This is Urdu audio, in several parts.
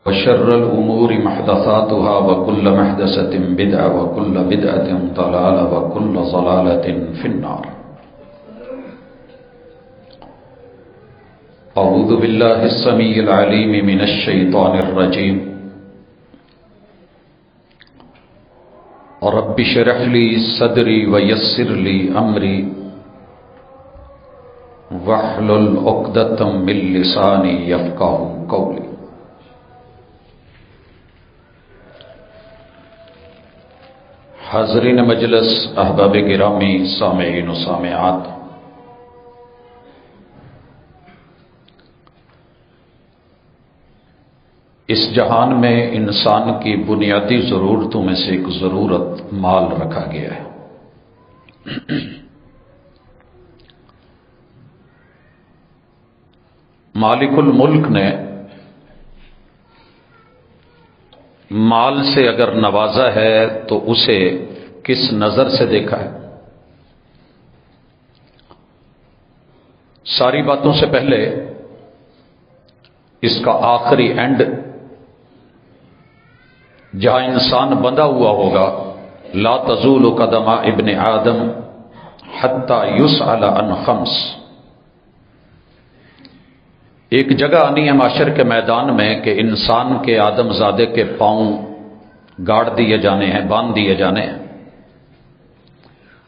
وشر الأمور محدثاتها وكل محدثة بدعة وكل بدعة ضلالة وكل ضلالة في النار. أعوذ بالله السميع العليم من الشيطان الرجيم. رب اشرح لي صدري ويسر لي أمري واحلل عقدة من لساني يفقهوا قولي. حاضرین مجلس، احباب گرامی، سامعین و سامعات، اس جہان میں انسان کی بنیادی ضرورتوں میں سے ایک ضرورت مال رکھا گیا ہے. مالک الملک نے مال سے اگر نوازا ہے تو اسے کس نظر سے دیکھا ہے؟ ساری باتوں سے پہلے اس کا آخری اینڈ جہاں انسان بندھا ہوا ہوگا، لا تزول قدم ابن آدم حتی یسأل عن خمس، ایک جگہ آنی ہے معاشر کے میدان میں کہ انسان کے آدم زادے کے پاؤں گاڑ دیے جانے ہیں، باندھ دیے جانے ہیں،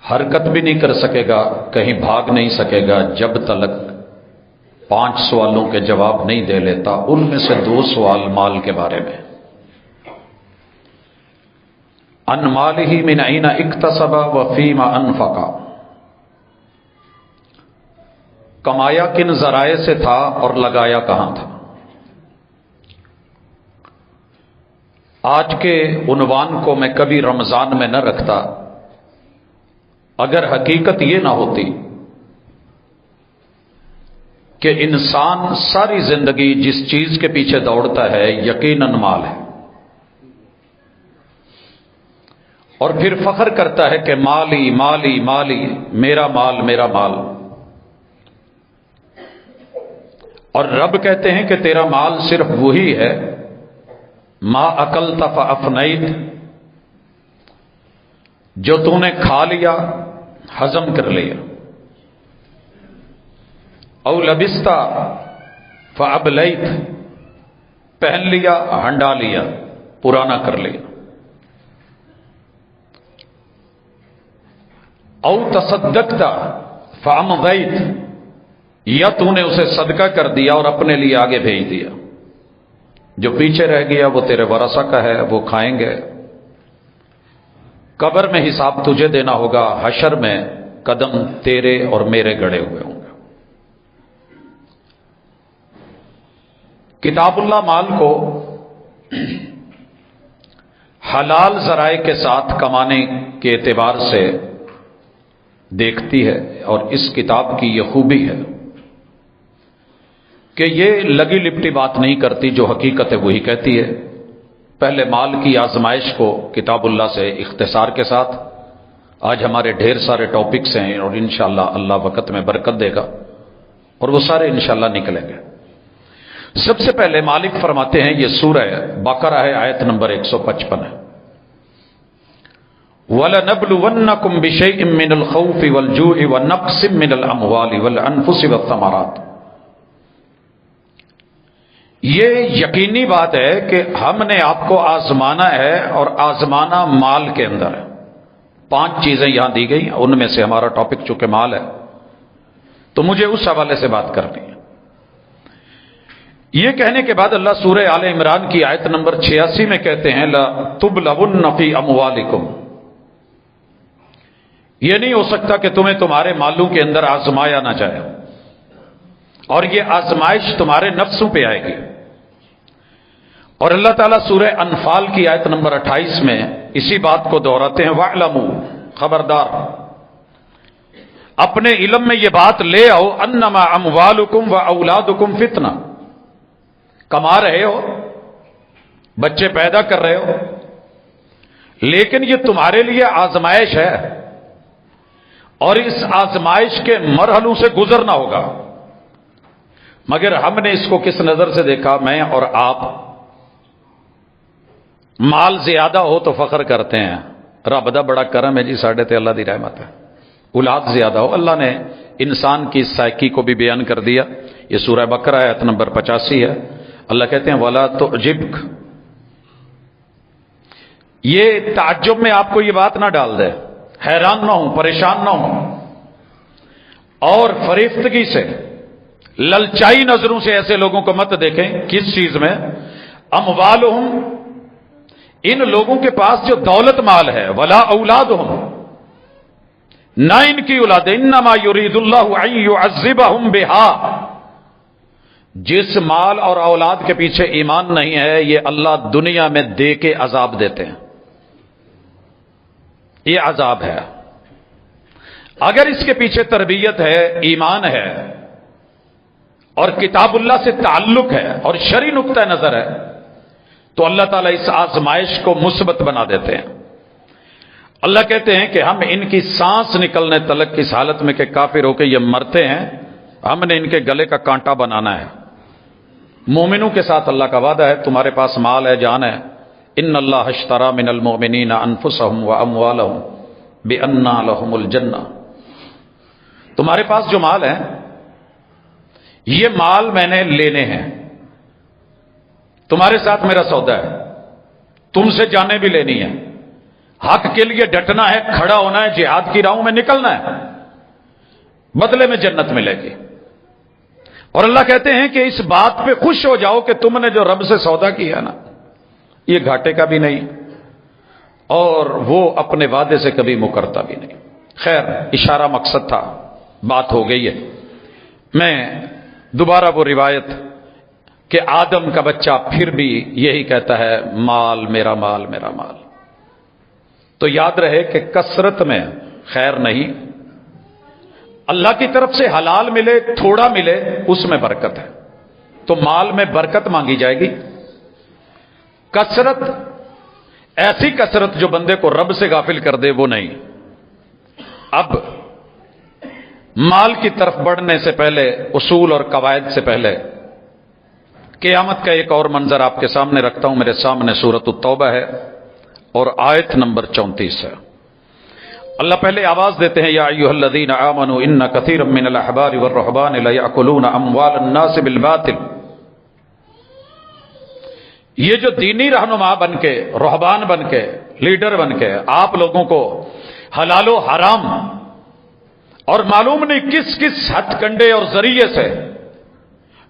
حرکت بھی نہیں کر سکے گا، کہیں بھاگ نہیں سکے گا جب تک 5 سوالوں کے جواب نہیں دے لیتا. ان میں سے 2 سوال مال کے بارے میں. ان مالہ من این اکتسب وفیما انفقا، کمایا کن ذرائع سے تھا اور لگایا کہاں تھا. آج کے عنوان کو میں کبھی رمضان میں نہ رکھتا اگر حقیقت یہ نہ ہوتی کہ انسان ساری زندگی جس چیز کے پیچھے دوڑتا ہے یقیناً مال ہے، اور پھر فخر کرتا ہے کہ مالی مالی مالی، میرا مال میرا مال. اور رب کہتے ہیں کہ تیرا مال صرف وہی ہے ما اکلت فافنیت، جو تو نے کھا لیا، ہضم کر لیا. او لبست فابلیت، پہن لیا، ہنڈا لیا، پرانا کر لیا. او تصدقت فامضیت، یا تو نے اسے صدقہ کر دیا اور اپنے لیے آگے بھیج دیا. جو پیچھے رہ گیا وہ تیرے ورثہ کا ہے، وہ کھائیں گے. قبر میں حساب تجھے دینا ہوگا، حشر میں قدم تیرے اور میرے گڑے ہوئے ہوں گے. کتاب اللہ مال کو حلال ذرائع کے ساتھ کمانے کے اعتبار سے دیکھتی ہے، اور اس کتاب کی یہ خوبی ہے کہ یہ لگی لپٹی بات نہیں کرتی، جو حقیقت ہے وہی کہتی ہے. پہلے مال کی آزمائش کو کتاب اللہ سے اختصار کے ساتھ، آج ہمارے ڈھیر سارے ٹاپکس ہیں اور انشاءاللہ اللہ وقت میں برکت دے گا اور وہ سارے انشاءاللہ نکلیں گے. سب سے پہلے مالک فرماتے ہیں، یہ سورہ بقرہ ہے، آیت نمبر 155 ہے. وَلَنَبْلُوَنَّكُمْ بِشَيْءٍ مِّنَ الْخَوْفِ وَالْجُوعِ وَنَقْصٍ مِّنَ الْأَمْوَالِ وَالْأَنفُسِ وَالثَّمَرَاتِ. یہ یقینی بات ہے کہ ہم نے آپ کو آزمانا ہے، اور آزمانا مال کے اندر ہے. 5 چیزیں یہاں دی گئی، ان میں سے ہمارا ٹاپک چونکہ مال ہے تو مجھے اس حوالے سے بات کرنی ہے. یہ کہنے کے بعد اللہ سورہ آل عمران کی آیت نمبر 86 میں کہتے ہیں لَتُبْلَوُنَّ فِي أَمْوَالِكُمْ، یہ نہیں ہو سکتا کہ تمہیں تمہارے مالوں کے اندر آزمایا نہ جائے، اور یہ آزمائش تمہارے نفسوں پہ آئے گی. اور اللہ تعالیٰ سورہ انفال کی آیت نمبر 28 میں اسی بات کو دہراتے ہیں وَاعْلَمُوا، خبردار، اپنے علم میں یہ بات لے آؤ انما اموالکم و اولادکم فتنہ، کما رہے ہو، بچے پیدا کر رہے ہو، لیکن یہ تمہارے لیے آزمائش ہے، اور اس آزمائش کے مرحلوں سے گزرنا ہوگا. مگر ہم نے اس کو کس نظر سے دیکھا؟ میں اور آپ مال زیادہ ہو تو فخر کرتے ہیں، رب دا بڑا کرم ہے جی ساڈے تے اللہ دی رحمت ہے۔ اولاد زیادہ ہو، اللہ نے انسان کی سائیکی کو بھی بیان کر دیا۔ یہ سورہ بقرہ آیت نمبر 85 ہے۔ اللہ کہتے ہیں وَلَا تُعْجِبْكَ، یہ تعجب میں آپ کو یہ بات نہ ڈال دے، حیران نہ ہوں، پریشان نہ ہوں، اور فریفتگی سے، للچائی نظروں سے ایسے لوگوں کو مت دیکھیں۔ کس چیز میں؟ اموالہم، ان لوگوں کے پاس جو دولت مال ہے، ولا اولادہم، نہ ان کی اولاد، انما یرید اللہ ان یعذبہم بہا، جس مال اور اولاد کے پیچھے ایمان نہیں ہے یہ اللہ دنیا میں دے کے عذاب دیتے ہیں، یہ عذاب ہے۔ اگر اس کے پیچھے تربیت ہے، ایمان ہے، اور کتاب اللہ سے تعلق ہے اور شرعی نقطہ نظر ہے، تو اللہ تعالیٰ اس آزمائش کو مثبت بنا دیتے ہیں۔ اللہ کہتے ہیں کہ ہم ان کی سانس نکلنے تلک اس حالت میں کہ کافر ہو کے یہ مرتے ہیں، ہم نے ان کے گلے کا کانٹا بنانا ہے۔ مومنوں کے ساتھ اللہ کا وعدہ ہے، تمہارے پاس مال ہے، جان ہے، ان اللہ اشتری من المؤمنین انفسهم واموالهم بان لهم الجنہ، تمہارے پاس جو مال ہے یہ مال میں نے لینے ہیں، تمہارے ساتھ میرا سودا ہے، تم سے جانیں بھی لینی ہے، حق کے لیے ڈٹنا ہے، کھڑا ہونا ہے، جہاد کی راہوں میں نکلنا ہے، بدلے میں جنت ملے گی۔ اور اللہ کہتے ہیں کہ اس بات پہ خوش ہو جاؤ کہ تم نے جو رب سے سودا کیا نا، یہ گھاٹے کا بھی نہیں اور وہ اپنے وعدے سے کبھی مکرتا بھی نہیں۔ خیر، اشارہ مقصد تھا، بات ہو گئی ہے۔ میں دوبارہ وہ روایت کہ آدم کا بچہ پھر بھی یہی کہتا ہے مال میرا، مال میرا مال، تو یاد رہے کہ کثرت میں خیر نہیں، اللہ کی طرف سے حلال ملے، تھوڑا ملے، اس میں برکت ہے، تو مال میں برکت مانگی جائے گی۔ کثرت، ایسی کثرت جو بندے کو رب سے غافل کر دے، وہ نہیں۔ اب مال کی طرف بڑھنے سے پہلے، اصول اور قواعد سے پہلے، قیامت کا ایک اور منظر آپ کے سامنے رکھتا ہوں۔ میرے سامنے سورۃ التوبہ ہے اور آیت نمبر 34 ہے۔ اللہ پہلے آواز دیتے ہیں یا ایھا الذین آمنوا ان کثیرا من الاحبار والرہبان لیأکلون اموال الناس بالباطل، یہ جو دینی رہنما بن کے، رہبان بن کے، لیڈر بن کے آپ لوگوں کو حلال و حرام اور معلوم نہیں کس کس ہتھ کنڈے اور ذریعے سے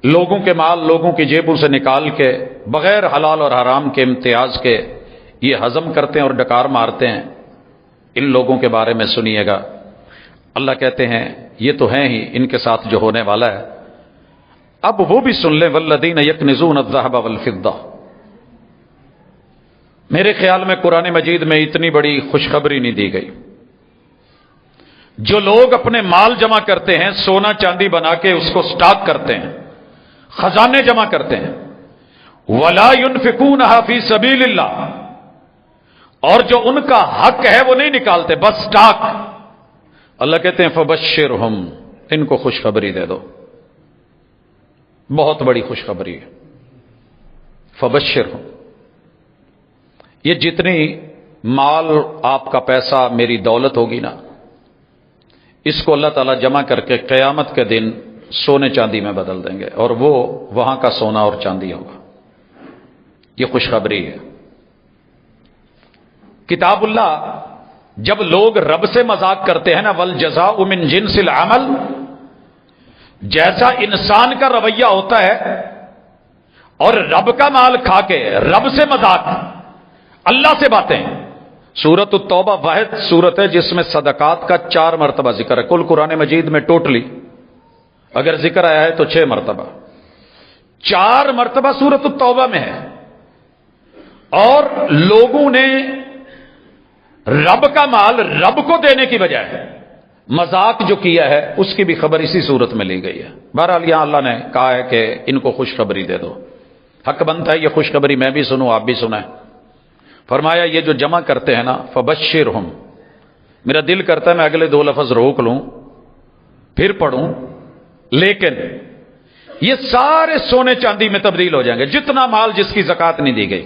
لوگوں کے مال لوگوں کی جیبوں سے نکال کے بغیر حلال اور حرام کے امتیاز کے یہ ہضم کرتے ہیں اور ڈکار مارتے ہیں، ان لوگوں کے بارے میں سنیے گا۔ اللہ کہتے ہیں یہ تو ہیں ہی، ان کے ساتھ جو ہونے والا ہے اب وہ بھی سن لیں، والذین یکنزون الذھب والفضہ۔ میرے خیال میں قرآن مجید میں اتنی بڑی خوشخبری نہیں دی گئی۔ جو لوگ اپنے مال جمع کرتے ہیں، سونا چاندی بنا کے اس کو سٹاک کرتے ہیں، خزانے جمع کرتے ہیں، ولا ينفقونها فی سبیل اللہ، اور جو ان کا حق ہے وہ نہیں نکالتے، بس سٹاک، اللہ کہتے ہیں فبشرہم، ان کو خوشخبری دے دو، بہت بڑی خوشخبری ہے، فبشرہم۔ یہ جتنی مال آپ کا پیسہ میری دولت ہوگی نا، اس کو اللہ تعالیٰ جمع کر کے قیامت کے دن سونے چاندی میں بدل دیں گے، اور وہ وہاں کا سونا اور چاندی ہوگا۔ یہ خوشخبری ہے۔ کتاب اللہ جب لوگ رب سے مذاق کرتے ہیں نا، والجزاء من جنس العمل، جیسا انسان کا رویہ ہوتا ہے، اور رب کا مال کھا کے رب سے مذاق، اللہ سے باتیں۔ سورۃ التوبہ واحد سورت ہے جس میں صدقات کا 4 مرتبہ ذکر ہے، کل قرآن مجید میں ٹوٹلی اگر ذکر آیا ہے تو 6 مرتبہ، 4 مرتبہ سورۃ التوبہ میں ہے۔ اور لوگوں نے رب کا مال رب کو دینے کی بجائے مذاق جو کیا ہے اس کی بھی خبر اسی صورت میں لی گئی ہے۔ بہرحال یہاں اللہ نے کہا ہے کہ ان کو خوشخبری دے دو، حق بنتا ہے یہ خوشخبری میں بھی سنوں، آپ بھی سنیں۔ فرمایا یہ جو جمع کرتے ہیں نا، فبشرہم، میرا دل کرتا ہے میں اگلے 2 لفظ روک لوں پھر پڑھوں، لیکن یہ سارے سونے چاندی میں تبدیل ہو جائیں گے، جتنا مال جس کی زکوٰۃ نہیں دی گئی،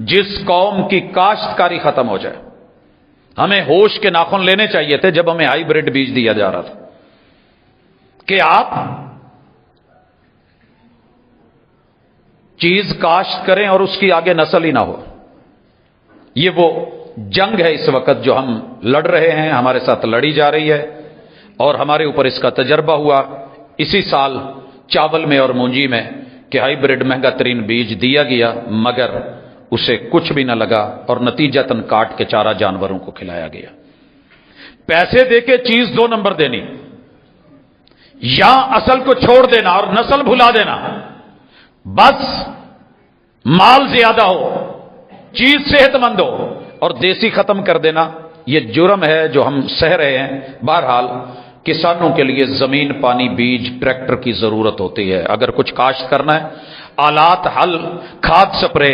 جس قوم کی کاشتکاری ختم ہو جائے. ہمیں ہوش کے ناخن لینے چاہیے تھے جب ہمیں ہائیبریڈ بیج دیا جا رہا تھا کہ آپ چیز کاشت کریں اور اس کی آگے نسل ہی نہ ہو. یہ وہ جنگ ہے اس وقت جو ہم لڑ رہے ہیں، ہمارے ساتھ لڑی جا رہی ہے، اور ہمارے اوپر اس کا تجربہ ہوا اسی سال چاول میں اور مونجی میں کہ ہائیبریڈ مہنگا ترین بیج دیا گیا، مگر اسے کچھ بھی نہ لگا اور نتیجتاً کاٹ کے چارہ جانوروں کو کھلایا گیا. پیسے دے کے چیز 2 نمبر دینی، یا اصل کو چھوڑ دینا اور نسل بھلا دینا. بس مال زیادہ ہو، چیز صحت مند ہو اور دیسی ختم کر دینا، یہ جرم ہے جو ہم سہ رہے ہیں. بہرحال کسانوں کے لیے زمین، پانی، بیج، ٹریکٹر کی ضرورت ہوتی ہے. اگر کچھ کاشت کرنا ہے، آلات، ہل، کھاد، سپرے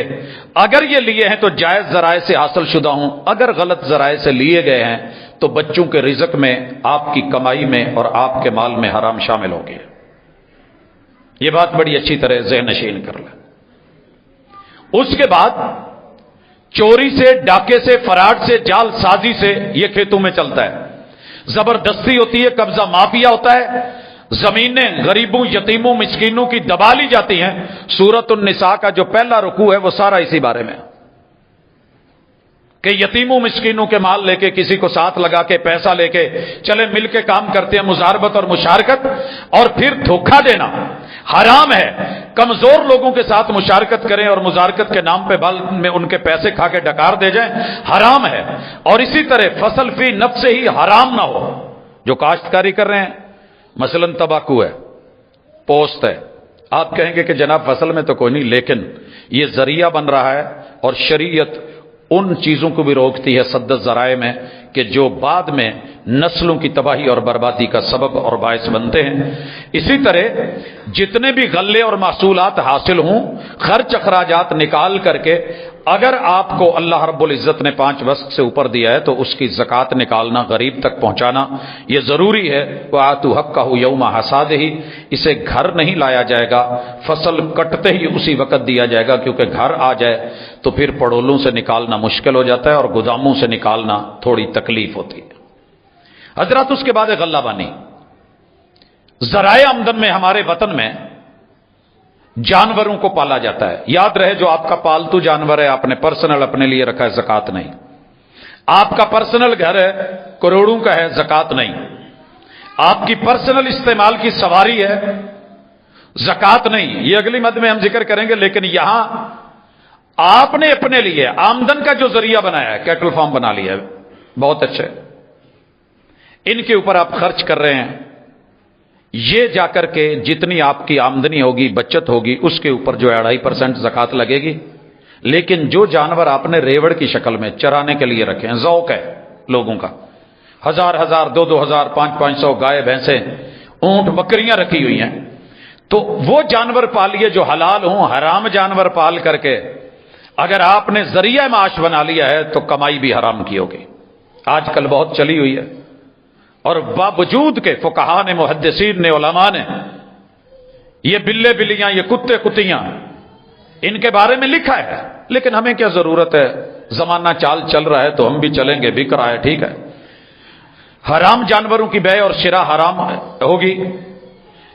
اگر یہ لیے ہیں تو جائز ذرائع سے حاصل شدہ ہوں. اگر غلط ذرائع سے لیے گئے ہیں تو بچوں کے رزق میں، آپ کی کمائی میں اور آپ کے مال میں حرام شامل ہو گیا. یہ بات بڑی اچھی طرح ذہن نشین کر لیں. اس کے بعد چوری سے، ڈاکے سے، فراڈ سے، جال سازی سے یہ کھیتوں میں چلتا ہے. زبردستی ہوتی ہے، قبضہ مافیا ہوتا ہے، زمینیں غریبوں، یتیموں، مسکینوں کی دبا لی جاتی ہیں. سورۃ النساء کا جو پہلا رکوع ہے وہ سارا اسی بارے میں کہ یتیموں مسکینوں کے مال لے کے، کسی کو ساتھ لگا کے، پیسہ لے کے چلے مل کے کام کرتے ہیں، مزاربت اور مشارکت، اور پھر دھوکہ دینا حرام ہے. کمزور لوگوں کے ساتھ مشارکت کریں اور مزارکت کے نام پہ بل میں ان کے پیسے کھا کے ڈکار دے جائیں، حرام ہے. اور اسی طرح فصل فی نفس ہی حرام نہ ہو. جو کاشتکاری کر رہے ہیں، مثلا تمباکو ہے، پوست ہے، آپ کہیں گے کہ جناب فصل میں تو کوئی نہیں، لیکن یہ ذریعہ بن رہا ہے اور شریعت ان چیزوں کو بھی روکتی ہے سد ذرائع میں کہ جو بعد میں نسلوں کی تباہی اور بربادی کا سبب اور باعث بنتے ہیں. اسی طرح جتنے بھی غلے اور محصولات حاصل ہوں، خرچ اخراجات نکال کر کے، اگر آپ کو اللہ رب العزت نے 5 وسق سے اوپر دیا ہے تو اس کی زکوٰۃ نکالنا، غریب تک پہنچانا یہ ضروری ہے. وَآتُوا حَقَّهُ يَوْمَ حَصَادِهِ، اسے گھر نہیں لایا جائے گا، فصل کٹتے ہی اسی وقت دیا جائے گا، کیونکہ گھر آ جائے تو پھر پڑولوں سے نکالنا مشکل ہو جاتا ہے اور گوداموں سے نکالنا تھوڑی تکلیف ہوتی ہے. حضرات اس کے بعد غلہ بانی. ذرائع آمدن میں ہمارے وطن میں جانوروں کو پالا جاتا ہے. یاد رہے جو آپ کا پالتو جانور ہے، آپ نے پرسنل اپنے لیے رکھا ہے، زکوٰۃ نہیں. آپ کا پرسنل گھر ہے، کروڑوں کا ہے، زکوٰۃ نہیں. آپ کی پرسنل استعمال کی سواری ہے، زکوٰۃ نہیں. یہ اگلی مد میں ہم ذکر کریں گے. لیکن یہاں آپ نے اپنے لیے آمدن کا جو ذریعہ بنایا ہے، کیٹل فارم بنا لیا ہے، بہت اچھے، ان کے اوپر آپ خرچ کر رہے ہیں. یہ جا کر کے جتنی آپ کی آمدنی ہوگی، بچت ہوگی، اس کے اوپر جو 2.5% زکوٰۃ لگے گی. لیکن جو جانور آپ نے ریوڑ کی شکل میں چرانے کے لیے رکھے ہیں، ذوق ہے لوگوں کا، 1000 2,000 500 گائے، بھینسیں، اونٹ، بکریاں رکھی ہوئی ہیں، تو وہ جانور پالیے جو حلال ہوں. حرام جانور پال کر کے اگر آپ نے ذریعہ معاش بنا لیا ہے تو کمائی بھی حرام کی ہوگی. آج کل بہت چلی ہوئی ہے، اور باوجود کے فقہاء نے، محدثین نے، علماء نے یہ بلے بلیاں، یہ کتے کتیاں، ان کے بارے میں لکھا ہے. لیکن ہمیں کیا ضرورت ہے؟ زمانہ چال چل رہا ہے تو ہم بھی چلیں گے، بک رہا ہے، ٹھیک ہے. حرام جانوروں کی بے اور شراء حرام ہوگی.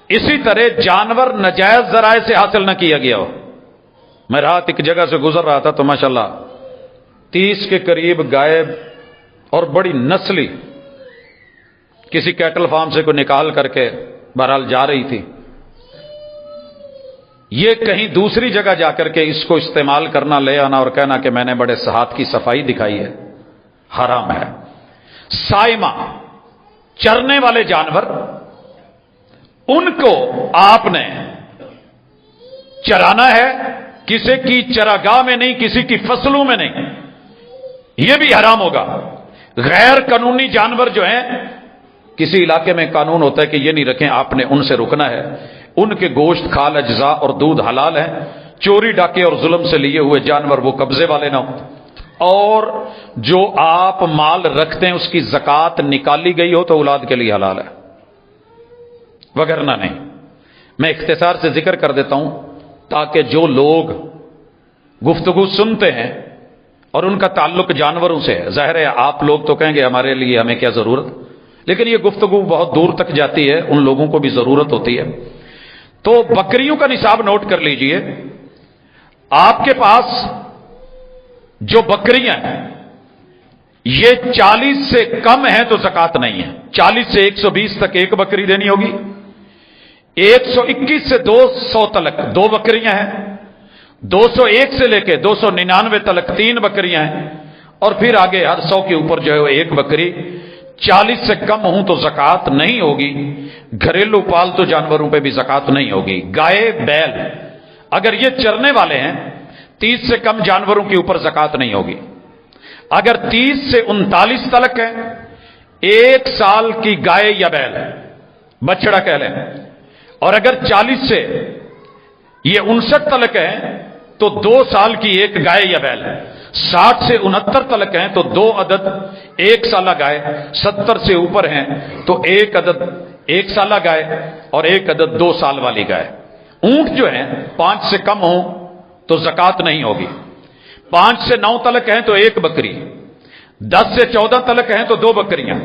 اسی طرح جانور نجائز ذرائع سے حاصل نہ کیا گیا ہو. میں رات ایک جگہ سے گزر رہا تھا تو ماشاءاللہ 30 کے قریب گائے اور بڑی نسلی کسی کیٹل فارم سے کو نکال کر کے بہرحال جا رہی تھی. یہ کہیں دوسری جگہ جا کر کے اس کو استعمال کرنا، لے آنا اور کہنا کہ میں نے بڑے ہاتھ کی صفائی دکھائی ہے، حرام ہے. سائمہ، چرنے والے جانور، ان کو آپ نے چرانا ہے، کسی کی چراگاہ میں نہیں، کسی کی فصلوں میں نہیں، یہ بھی حرام ہوگا. غیر قانونی جانور جو ہیں، کسی علاقے میں قانون ہوتا ہے کہ یہ نہیں رکھیں، آپ نے ان سے رکنا ہے. ان کے گوشت، کھال، اجزاء اور دودھ حلال ہیں. چوری، ڈاکے اور ظلم سے لیے ہوئے جانور وہ قبضے والے نہ ہوں. اور جو آپ مال رکھتے ہیں اس کی زکوٰۃ نکالی گئی ہو تو اولاد کے لیے حلال ہے، وگرنہ نہیں. میں اختصار سے ذکر کر دیتا ہوں تاکہ جو لوگ گفتگو سنتے ہیں اور ان کا تعلق جانوروں سے ہے، ظاہر ہے آپ لوگ تو کہیں گے ہمارے لیے ہمیں کیا ضرورت، لیکن یہ گفتگو بہت دور تک جاتی ہے، ان لوگوں کو بھی ضرورت ہوتی ہے۔ تو بکریوں کا نصاب نوٹ کر لیجئے، آپ کے پاس جو بکریاں ہیں یہ 40 سے کم ہیں تو زکات نہیں ہے، 40 سے 120 تک ایک بکری دینی ہوگی، 121 سے 200 تلک 2 بکریاں ہیں، 201 سے لے کے 299 تلک 3 بکریاں ہیں، اور پھر آگے ہر 100 کے اوپر جو ہے وہ ایک بکری۔ 40 سے کم ہوں تو زکات نہیں ہوگی۔ گھریلو پالتو جانوروں پہ بھی زکات نہیں ہوگی۔ گائے بیل اگر یہ چرنے والے ہیں 30 سے کم جانوروں کے اوپر زکات نہیں ہوگی۔ اگر 30 سے 39 تلک ہے، 1 سال کی گائے یا بیل بچڑا کہہ لیں، اور اگر 40 سے یہ 59 تلک ہے تو 2 سال کی ایک گائے یا بیل، 60 سے 69 تلک ہیں تو 2 عدد 1 سالہ گائے، 70 سے اوپر ہیں تو 1 عدد 1 سالہ گائے اور 1 عدد 2 سال والی گائے۔ اونٹ جو ہیں 5 سے کم ہوں تو زکات نہیں ہوگی، 5 سے 9 تلک ہیں تو 1 بکری، 10 سے 14 تلک ہیں تو 2 بکریاں،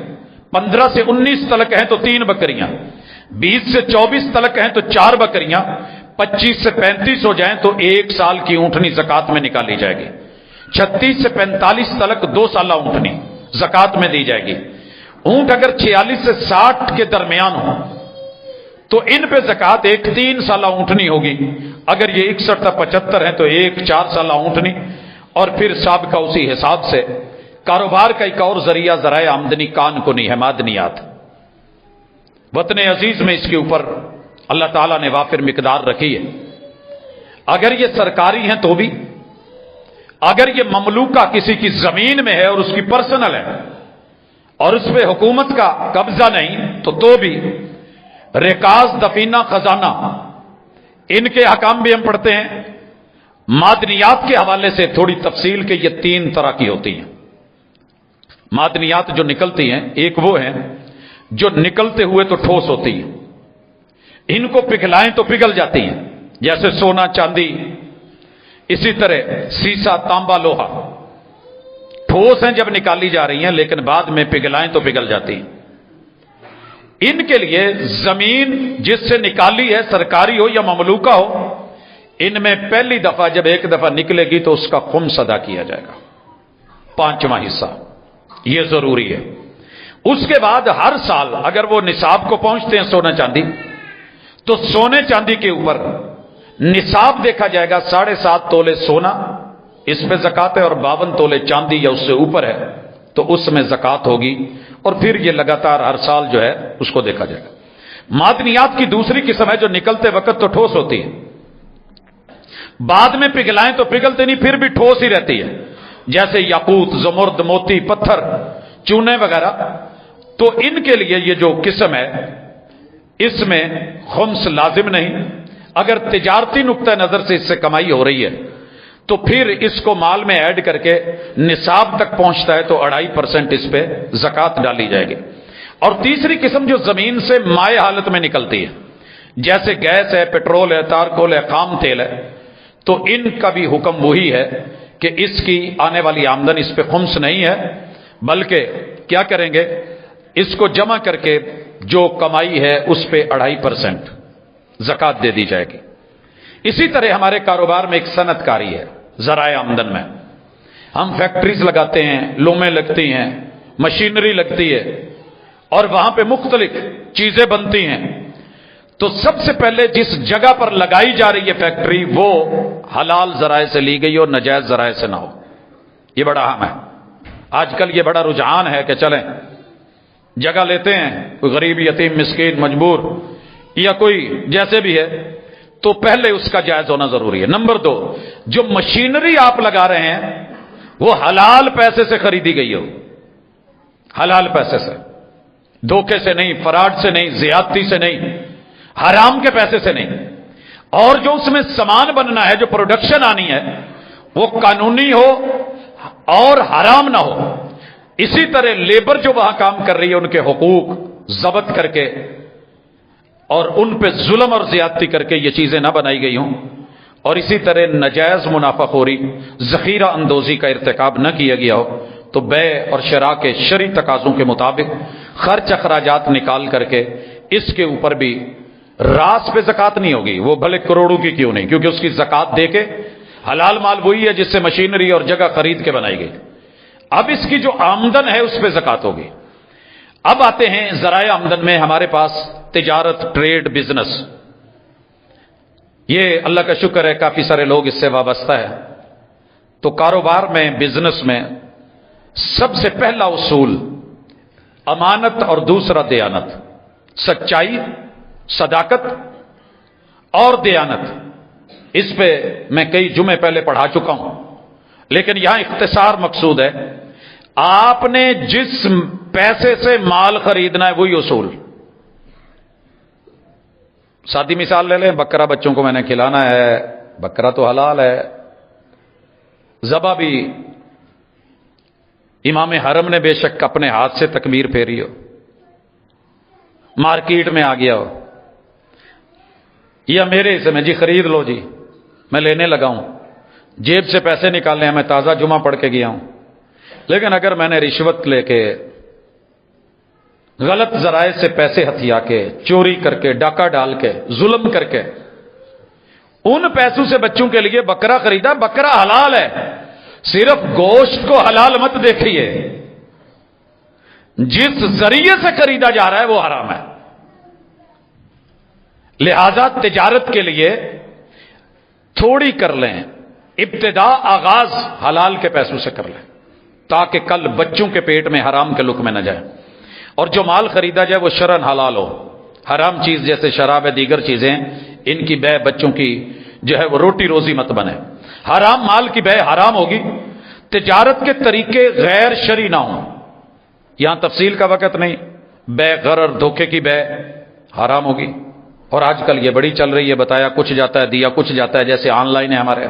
15 سے 19 تلک ہیں تو 3 بکریاں، 20 سے 24 تلک ہیں تو 4 بکریاں، 25 سے 35 ہو جائیں تو 1 سال کی اونٹنی زکات میں نکالی جائے گی، 36 سے 45 تلک 2 سالہ اونٹنی زکات میں دی جائے گی۔ اونٹ اگر 46 سے 60 کے درمیان ہو تو ان پہ زکات ایک 3 سالہ اونٹنی ہوگی، اگر یہ 61 تا 75 ہیں تو ایک 4 سالہ اونٹنی، اور پھر سابقہ اسی حساب سے۔ کاروبار کا ایک اور ذریعہ ذرائع آمدنی کان کنی ہے، معدنیات۔ وطن عزیز میں اس کے اوپر اللہ تعالیٰ نے وافر مقدار رکھی ہے، اگر یہ سرکاری ہیں تو بھی، اگر یہ مملوکہ کسی کی زمین میں ہے اور اس کی پرسنل ہے اور اس پہ حکومت کا قبضہ نہیں تو بھی رکاز دفینہ خزانہ ان کے حکام بھی ہم پڑھتے ہیں۔ معدنیات کے حوالے سے تھوڑی تفصیل کہ یہ 3 طرح کی ہوتی ہیں معدنیات جو نکلتی ہیں، ایک وہ ہیں جو نکلتے ہوئے تو ٹھوس ہوتی ہیں، ان کو پگھلائیں تو پگھل جاتی ہیں، جیسے سونا چاندی، اسی طرح سیسا تانبا لوہا، ٹھوس ہیں جب نکالی جا رہی ہیں لیکن بعد میں پگھلائیں تو پگھل جاتی ہیں۔ ان کے لیے زمین جس سے نکالی ہے، سرکاری ہو یا مملوکہ ہو، ان میں پہلی دفعہ جب 1 دفعہ نکلے گی تو اس کا خمس ادا کیا جائے گا، 5واں حصہ، یہ ضروری ہے۔ اس کے بعد ہر سال اگر وہ نصاب کو پہنچتے ہیں سونا چاندی، تو سونے چاندی کے اوپر نصاب دیکھا جائے گا، 7.5 تولے سونا اس پہ زکات ہے، اور 52 تولے چاندی یا اس سے اوپر ہے تو اس میں زکات ہوگی، اور پھر یہ لگاتار ہر سال جو ہے اس کو دیکھا جائے گا۔ معدنیات کی دوسری قسم ہے جو نکلتے وقت تو ٹھوس ہوتی ہے، بعد میں پگھلائیں تو پگھلتے نہیں، پھر بھی ٹھوس ہی رہتی ہے، جیسے یاقوت، زمرد، موتی، پتھر، چونے وغیرہ۔ تو ان کے لیے یہ جو قسم ہے اس میں خمس لازم نہیں، اگر تجارتی نقطہ نظر سے اس سے کمائی ہو رہی ہے تو پھر اس کو مال میں ایڈ کر کے نصاب تک پہنچتا ہے تو 2.5% اس پہ زکات ڈالی جائے گی۔ اور تیسری قسم جو زمین سے مائع حالت میں نکلتی ہے، جیسے گیس ہے، پیٹرول ہے، تارکول ہے، خام تیل ہے، تو ان کا بھی حکم وہی ہے کہ اس کی آنے والی آمدن اس پہ خمس نہیں ہے، بلکہ کیا کریں گے، اس کو جمع کر کے جو کمائی ہے اس پہ 2.5% زکات دے دی جائے گی۔ اسی طرح ہمارے کاروبار میں ایک صنعت کاری ہے، ذرائع آمدن میں ہم فیکٹریز لگاتے ہیں، لومیں لگتی ہیں، مشینری لگتی ہے، اور وہاں پہ مختلف چیزیں بنتی ہیں، تو سب سے پہلے جس جگہ پر لگائی جا رہی ہے فیکٹری وہ حلال ذرائع سے لی گئی اور ناجائز ذرائع سے نہ ہو، یہ بڑا اہم ہے۔ آج کل یہ بڑا رجحان ہے کہ چلیں جگہ لیتے ہیں، کوئی غریب، یتیم، مسکین، مجبور یا کوئی جیسے بھی ہے، تو پہلے اس کا جائز ہونا ضروری ہے۔ نمبر 2، جو مشینری آپ لگا رہے ہیں وہ حلال پیسے سے خریدی گئی ہو، حلال پیسے سے، دھوکے سے نہیں، فراڈ سے نہیں، زیادتی سے نہیں، حرام کے پیسے سے نہیں، اور جو اس میں سامان بننا ہے، جو پروڈکشن آنی ہے، وہ قانونی ہو اور حرام نہ ہو۔ اسی طرح لیبر جو وہاں کام کر رہی ہے ان کے حقوق ضبط کر کے اور ان پہ ظلم اور زیادتی کر کے یہ چیزیں نہ بنائی گئی ہوں، اور اسی طرح نجائز منافع خوری، ذخیرہ اندوزی کا ارتکاب نہ کیا گیا ہو تو بے اور شراء کے شرعی تقاضوں کے مطابق خرچ اخراجات نکال کر کے اس کے اوپر بھی راس پہ زکوٰۃ نہیں ہوگی، وہ بھلے کروڑوں کی کیوں نہیں، کیونکہ اس کی زکوٰۃ دے کے حلال مال وہی ہے جس سے مشینری اور جگہ خرید کے بنائی گئی۔ اب اس کی جو آمدن ہے اس پہ زکوٰۃ ہوگی۔ اب آتے ہیں ذرائع آمدن میں ہمارے پاس تجارت، ٹریڈ، بزنس، یہ اللہ کا شکر ہے کافی سارے لوگ اس سے وابستہ ہیں۔ تو کاروبار میں، بزنس میں سب سے پہلا اصول امانت اور دوسرا دیانت، سچائی، صداقت اور دیانت۔ اس پہ میں کئی جمعے پہلے پڑھا چکا ہوں، لیکن یہاں اختصار مقصود ہے۔ آپ نے جس پیسے سے مال خریدنا ہے وہی اصول۔ سادی مثال لے لیں، بکرا بچوں کو میں نے کھلانا ہے، بکرا تو حلال ہے، ذبح بھی امام حرم نے بے شک اپنے ہاتھ سے تکبیر پھیری ہو، مارکیٹ میں آ گیا ہو، یا میرے حصے میں جی خرید لو جی، میں لینے لگا ہوں، جیب سے پیسے نکالنے ہیں، میں تازہ جمعہ پڑھ کے گیا ہوں، لیکن اگر میں نے رشوت لے کے، غلط ذرائع سے پیسے ہتھیا کے، چوری کر کے، ڈاکہ ڈال کے، ظلم کر کے ان پیسوں سے بچوں کے لیے بکرا خریدا، بکرا حلال ہے، صرف گوشت کو حلال مت دیکھیے، جس ذریعے سے خریدا جا رہا ہے وہ حرام ہے۔ لہذا تجارت کے لیے تھوڑی کر لیں، ابتدا آغاز حلال کے پیسوں سے کر لیں، تاکہ کل بچوں کے پیٹ میں حرام کے لقمے نہ جائے، اور جو مال خریدا جائے وہ شرعن حلال ہو۔ حرام چیز جیسے شراب ہے، دیگر چیزیں، ان کی بے بچوں کی جو ہے وہ روٹی روزی مت بنے۔ حرام مال کی بے حرام ہوگی، تجارت کے طریقے غیر شرعی نہ ہوں، یہاں تفصیل کا وقت نہیں، بے غرر، دھوکے کی بے حرام ہوگی۔ اور آج کل یہ بڑی چل رہی ہے، بتایا کچھ جاتا ہے، دیا کچھ جاتا ہے، جیسے آن لائن ہے ہمارے۔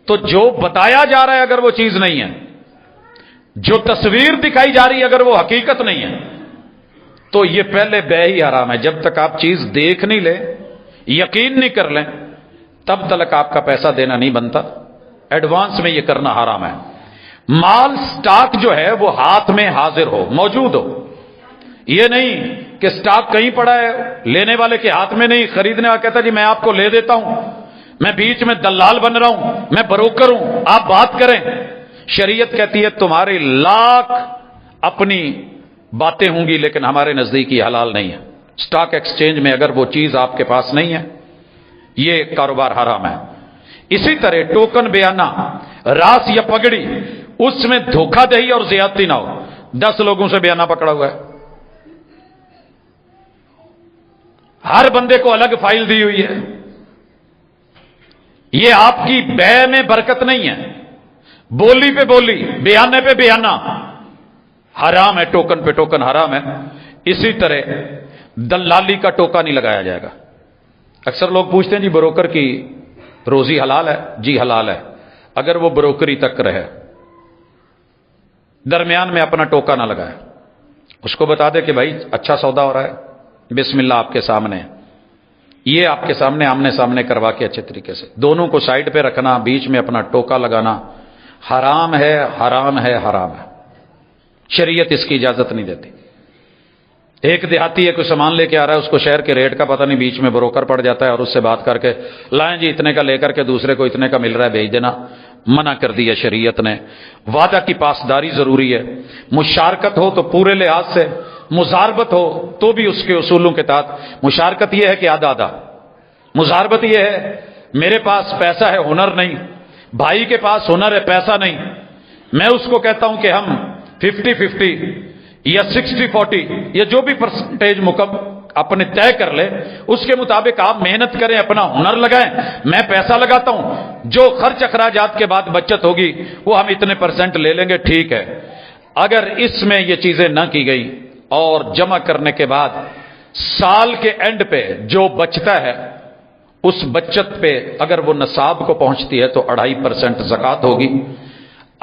تو جو بتایا جا رہا ہے اگر وہ چیز نہیں ہے، جو تصویر دکھائی جا رہی ہے اگر وہ حقیقت نہیں ہے، تو یہ پہلے بے ہی حرام ہے۔ جب تک آپ چیز دیکھ نہیں لیں، یقین نہیں کر لیں، تب تک آپ کا پیسہ دینا نہیں بنتا، ایڈوانس میں یہ کرنا حرام ہے۔ مال سٹاک جو ہے وہ ہاتھ میں حاضر ہو، موجود ہو، یہ نہیں کہ سٹاک کہیں پڑا ہے، لینے والے کے ہاتھ میں نہیں، خریدنے والا کہتا جی میں آپ کو لے دیتا ہوں، میں بیچ میں دلال بن رہا ہوں، میں بروکر ہوں، آپ بات کریں۔ شریعت کہتی ہے تمہاری لاکھ اپنی باتیں ہوں گی لیکن ہمارے نزدیک یہ حلال نہیں ہے۔ سٹاک ایکسچینج میں اگر وہ چیز آپ کے پاس نہیں ہے، یہ کاروبار حرام ہے۔ اسی طرح ٹوکن بیانہ، راس یا پگڑی، اس میں دھوکہ دہی اور زیادتی نہ ہو۔ 10 لوگوں سے بیانہ پکڑا ہوا ہے، ہر بندے کو الگ فائل دی ہوئی ہے، یہ آپ کی بے میں برکت نہیں ہے، بولی پہ بولی، بیانے پہ بیانہ حرام ہے، ٹوکن پہ ٹوکن حرام ہے۔ اسی طرح دلالی کا ٹوکا نہیں لگایا جائے گا۔ اکثر لوگ پوچھتے ہیں جی بروکر کی روزی حلال ہے؟ جی حلال ہے، اگر وہ بروکری تک رہے، درمیان میں اپنا ٹوکا نہ لگائے، اس کو بتا دے کہ بھائی اچھا سودا ہو رہا ہے، بسم اللہ آپ کے سامنے، یہ آپ کے سامنے آمنے سامنے کروا کے اچھے طریقے سے، دونوں کو سائڈ پہ رکھنا، بیچ میں اپنا ٹوکا لگانا حرام ہے، حرام ہے، حرام ہے، شریعت اس کی اجازت نہیں دیتی۔ ایک دیہاتی ہے، کوئی سامان لے کے آ رہا ہے، اس کو شہر کے ریٹ کا پتہ نہیں، بیچ میں بروکر پڑ جاتا ہے اور اس سے بات کر کے لائیں جی اتنے کا، لے کر کے دوسرے کو اتنے کا مل رہا ہے بھیج دینا، منع کر دیا شریعت نے۔ وعدہ کی پاسداری ضروری ہے، مشارکت ہو تو پورے لحاظ سے، مزاربت ہو تو بھی اس کے اصولوں کے تحت۔ مشارکت یہ ہے کہ آدھا آدھا، مزاربت یہ ہے میرے پاس پیسہ ہے ہنر نہیں، بھائی کے پاس ہنر ہے پیسہ نہیں، میں اس کو کہتا ہوں کہ ہم 50-50 یا 60-40 یا جو بھی پرسنٹیج اپنے طے کر لے، اس کے مطابق آپ محنت کریں، اپنا ہنر لگائیں، میں پیسہ لگاتا ہوں، جو خرچ اخراجات کے بعد بچت ہوگی وہ ہم اتنے % لے لیں گے، ٹھیک ہے۔ اگر اس میں یہ چیزیں نہ کی گئی اور جمع کرنے کے بعد سال کے اینڈ پہ جو بچتا ہے اس بچت پہ اگر وہ نصاب کو پہنچتی ہے تو 2.5% زکوٰۃ ہوگی۔